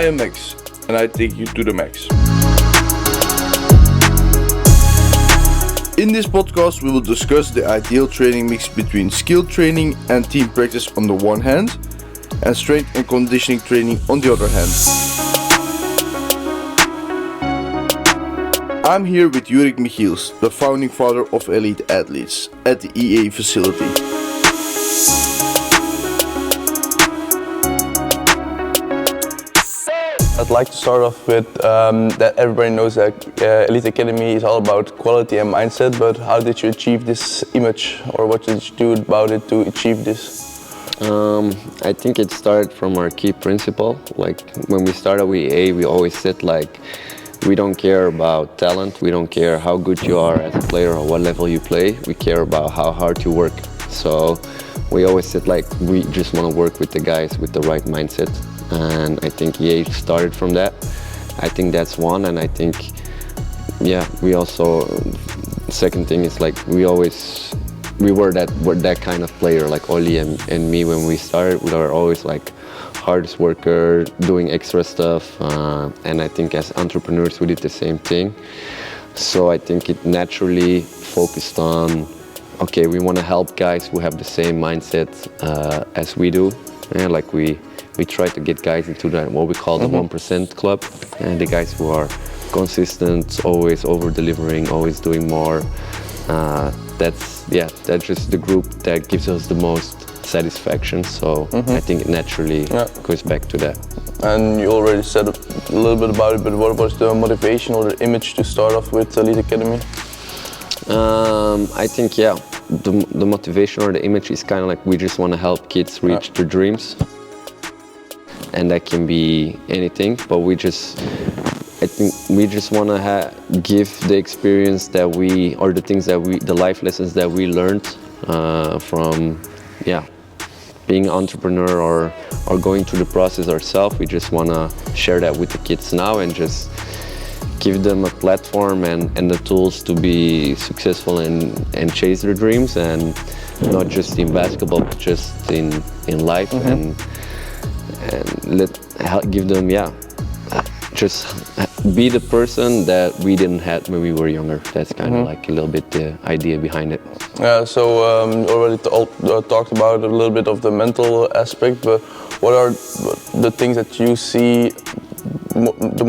am Max, and I take you to the max. In this podcast, we will discuss the ideal training mix between skill training and team practice on the one hand, and strength and conditioning training on the other hand. I'm here with Joerik Michiels, the founding father of Elite Athletes, at the EA facility. I'd like to start off with that everybody knows that Elite Academy is all about quality and mindset, but how did you achieve this image, or what did you do about it to achieve this? I think it started from our key principle. Like when we started with EA, we always said like, we don't care about talent, we don't care how good you are as a player or what level you play, we care about how hard you work. So we always said like, we just want to work with the guys with the right mindset. And I think EA started from that. I think that's one, and I think, yeah, we also, second thing is like, we were that kind of player, like Oli and me when we started. We were always like hardest worker, doing extra stuff, and I think as entrepreneurs we did the same thing. So I think it naturally focused on, okay, we want to help guys who have the same mindset as we do. Yeah, like we try to get guys into that, what we call the 1% club, and the guys who are consistent, always over-delivering, always doing more. That's just the group that gives us the most satisfaction. So I think it naturally goes back to that. And you already said a little bit about it, but what was the motivation or the image to start off with Elite Academy? I think, the motivation or the image is kind of like, we just want to help kids reach their dreams. And that can be anything, but I think we just want to give the experience that the life lessons that we learned from, being an entrepreneur or going through the process ourselves. We just want to share that with the kids now and just give them a platform and the tools to be successful and chase their dreams, and not just in basketball, but just in life, and give them, just be the person that we didn't have when we were younger. That's kind of like a little bit the idea behind it. Yeah, so you already talked about a little bit of the mental aspect, but what are the things that you see the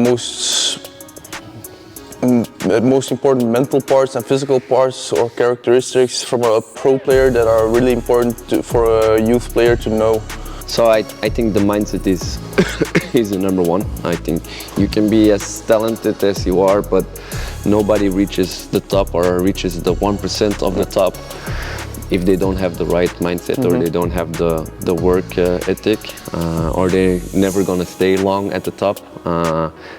most important mental parts and physical parts or characteristics from a pro player that are really important for a youth player to know? So I think the mindset is the number one. I think you can be as talented as you are, but nobody reaches the top or reaches the 1% of the top if they don't have the right mindset or they don't have the work ethic, or they're never gonna stay long at the top.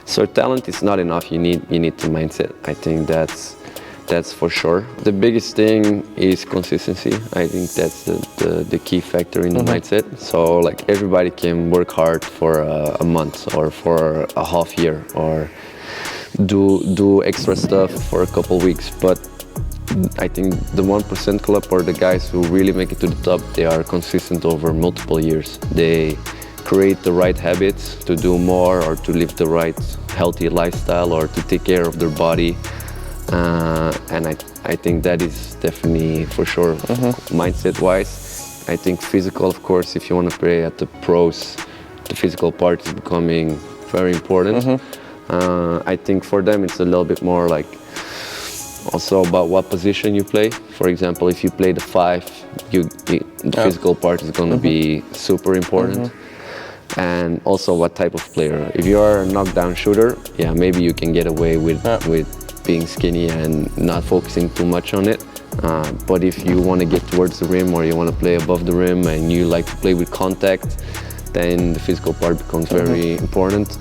So talent is not enough. You need the mindset. I think that's for sure. The biggest thing is consistency. I think that's the key factor in the mindset. So like everybody can work hard for a month or for a half year or do extra stuff for a couple weeks, but I think the 1% club or the guys who really make it to the top, they are consistent over multiple years. They create the right habits to do more or to live the right healthy lifestyle or to take care of their body. And I think that is definitely for sure mindset-wise. I think physical, of course, if you want to play at the pros, the physical part is becoming very important. I think for them it's a little bit more like also about what position you play. For example, if you play the 5, the physical part is going to be super important. And also what type of player. If you are a knockdown shooter, maybe you can get away with being skinny and not focusing too much on it. But if you want to get towards the rim or you want to play above the rim and you like to play with contact, then the physical part becomes very important.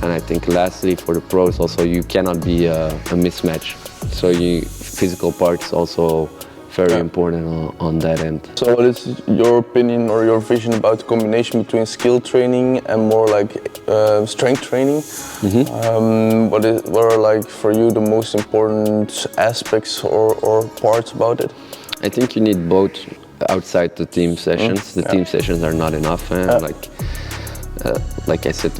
And I think lastly for the pros also, you cannot be a mismatch. So physical part is also very important on that end. So what is your opinion or your vision about the combination between skill training and more like strength training? What are like for you the most important aspects or parts about it? I think you need both outside the team sessions. The team sessions are not enough. Like I said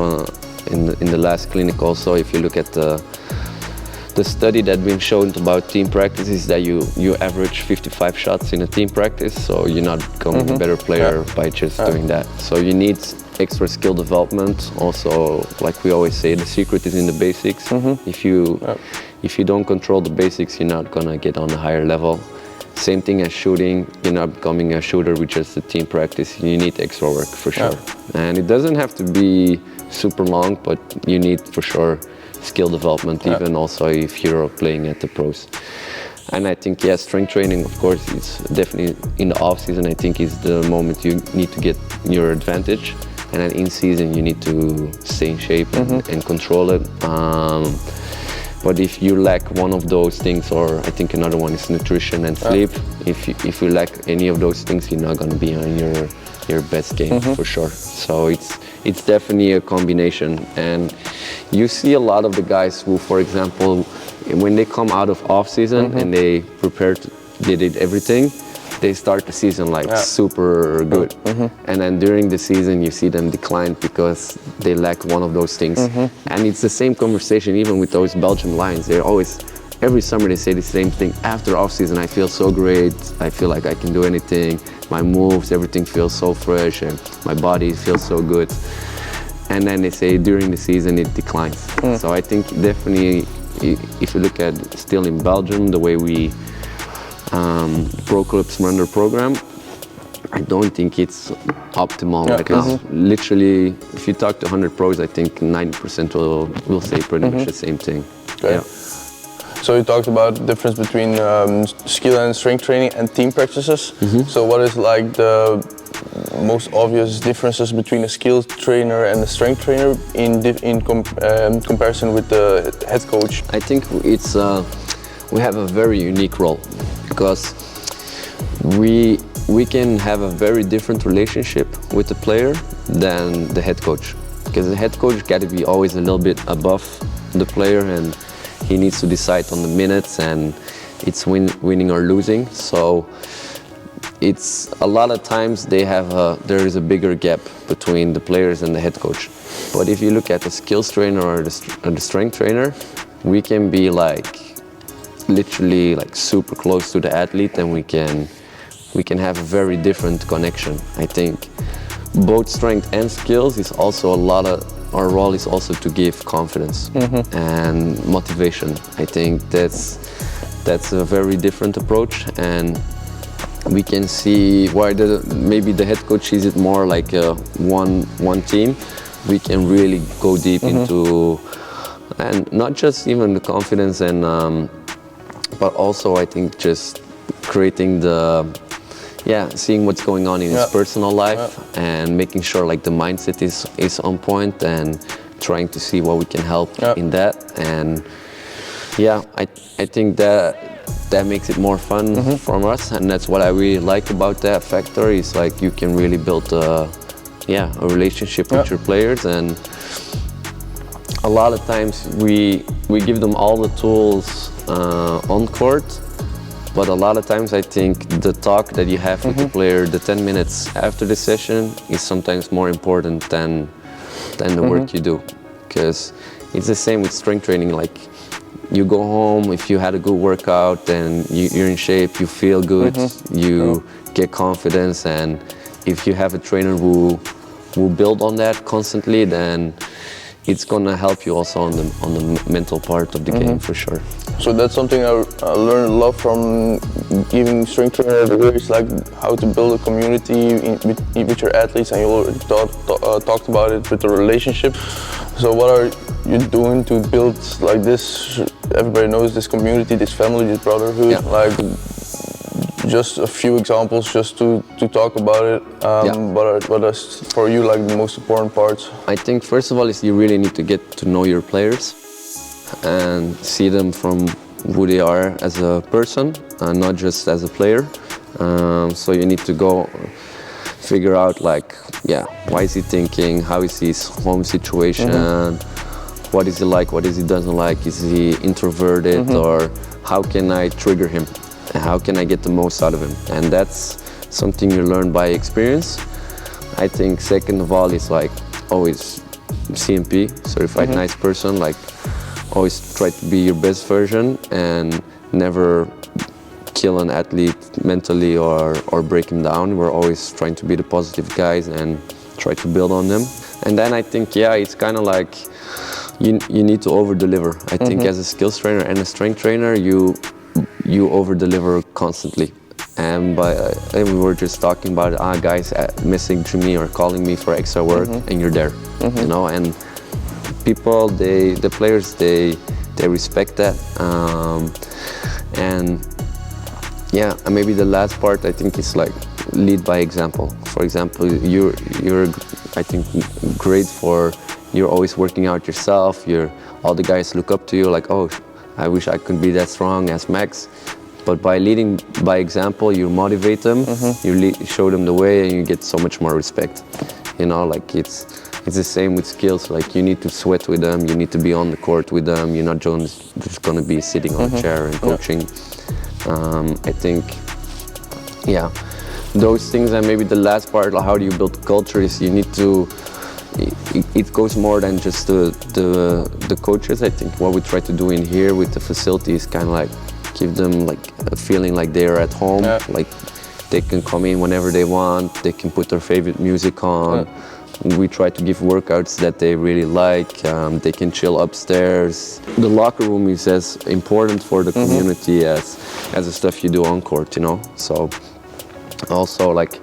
in the last clinic also. If you look at the study that been shown about team practice is that you average 55 shots in a team practice, so you're not becoming a better player by just doing that. So you need extra skill development. Also, like we always say, the secret is in the basics. If you don't control the basics, you're not gonna get on a higher level. Same thing as shooting. You're not becoming a shooter with just a team practice. You need extra work for sure. And it doesn't have to be super long, but you need for sure skill development, even also if you're playing at the pros. And I think, strength training, of course, it's definitely in the off season. I think is the moment you need to get your advantage, and then in season you need to stay in shape and control it. But if you lack one of those things, or I think another one is nutrition and sleep, if you lack any of those things, you're not going to be on your best game for sure. So it's definitely a combination. And you see a lot of the guys who, for example, when they come out of off season and they did everything, they start the season like super good. And then during the season you see them decline because they lack one of those things. And it's the same conversation even with those Belgian Lions. They're always, every summer they say the same thing. After off season I feel so great, I feel like I can do anything, my moves, everything feels so fresh and my body feels so good. And then they say during the season it declines. So I think definitely if you look at still in Belgium, the way we pro clubs run their program, I don't think it's optimal right now. Literally, if you talk to 100 pros, I think 90% will say pretty much the same thing. Okay. So you talked about the difference between skill and strength training and team practices. So what is like the most obvious differences between a skill trainer and a strength trainer in comparison with the head coach? I think it's we have a very unique role because we can have a very different relationship with the player than the head coach, because the head coach got to be always a little bit above the player and he needs to decide on the minutes and it's winning or losing. So it's a lot of times there is a bigger gap between the players and the head coach. But if you look at the skills trainer or the strength trainer, we can be like literally like super close to the athlete and we can have a very different connection. I think both strength and skills is also our role is also to give confidence and motivation. I think that's a very different approach, and we can see why maybe the head coach sees it more like one team. We can really go deep into, and not just even the confidence and but also I think just creating seeing what's going on in his personal life and making sure like the mindset is on point and trying to see what we can help in that. And I think that makes it more fun for us, and that's what I really like about that factor is like you can really build a relationship with your players. And a lot of times we give them all the tools on court, but a lot of times I think the talk that you have with the player, the 10 minutes after the session, is sometimes more important than the work you do. Because it's the same with strength training. Like you go home, if you had a good workout and you're in shape, you feel good, you get confidence, and if you have a trainer who build on that constantly, then it's gonna help you also on the mental part of the game for sure. So that's something I learned a lot from giving strength trainer advice, like how to build a community with your athletes, and you already talked about it with the relationship. So what are you doing to build like this? Everybody knows this community, this family, this brotherhood. Like just a few examples just to talk about it. What are for you like the most important parts? I think first of all is you really need to get to know your players and see them from who they are as a person, not just as a player. So you need to go figure out like, why is he thinking, how is his home situation, what is he like, what is he doesn't like, is he introverted, or how can I trigger him, and how can I get the most out of him? And that's something you learn by experience. I think second of all is like always CMP, certified nice person. Like always try to be your best version and never kill an athlete mentally or break him down. We're always trying to be the positive guys and try to build on them. And then I think, yeah, it's kind of like you need to over-deliver. I think as a skills trainer and a strength trainer, you over-deliver constantly. And we were just talking about guys messaging me or calling me for extra work, and you're there, you know. And people, the players, they respect that. And yeah, and maybe the last part I think is like lead by example. For example, you're I think great for you're always working out yourself. All the guys look up to you like, oh, I wish I could be that strong as Max. But by leading by example, you motivate them, you show them the way, and you get so much more respect. You know, like it's the same with skills. Like you need to sweat with them, you need to be on the court with them. You're not just gonna be sitting on a chair and coaching. I think, yeah, those things. And maybe the last part, like how do you build culture, is you need to. It goes more than just the coaches. I think what we try to do in here with the facility is kind of like give them like a feeling like they're at home, like they can come in whenever they want, they can put their favorite music on. We try to give workouts that they really like, they can chill upstairs. The locker room is as important for the community as the stuff you do on court, you know. So also like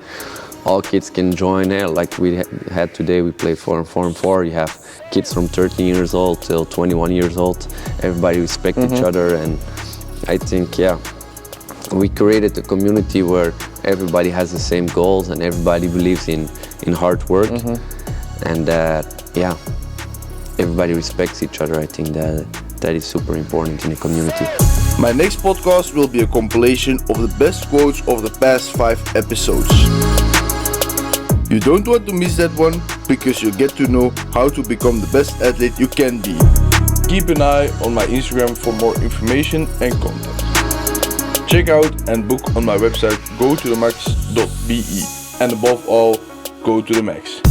all kids can join there, like we had today, we played 4-on-4. You have kids from 13 years old till 21 years old. Everybody respect each other, and I think, yeah, we created a community where everybody has the same goals and everybody believes in hard work, and that, yeah, everybody respects each other. I think that is super important in a community. My next podcast will be a compilation of the best quotes of the past 5 episodes. You don't want to miss that one, because you'll get to know how to become the best athlete you can be. Keep an eye on my Instagram for more information and content. Check out and book on my website Go2theMax.be, and above all, go to the max.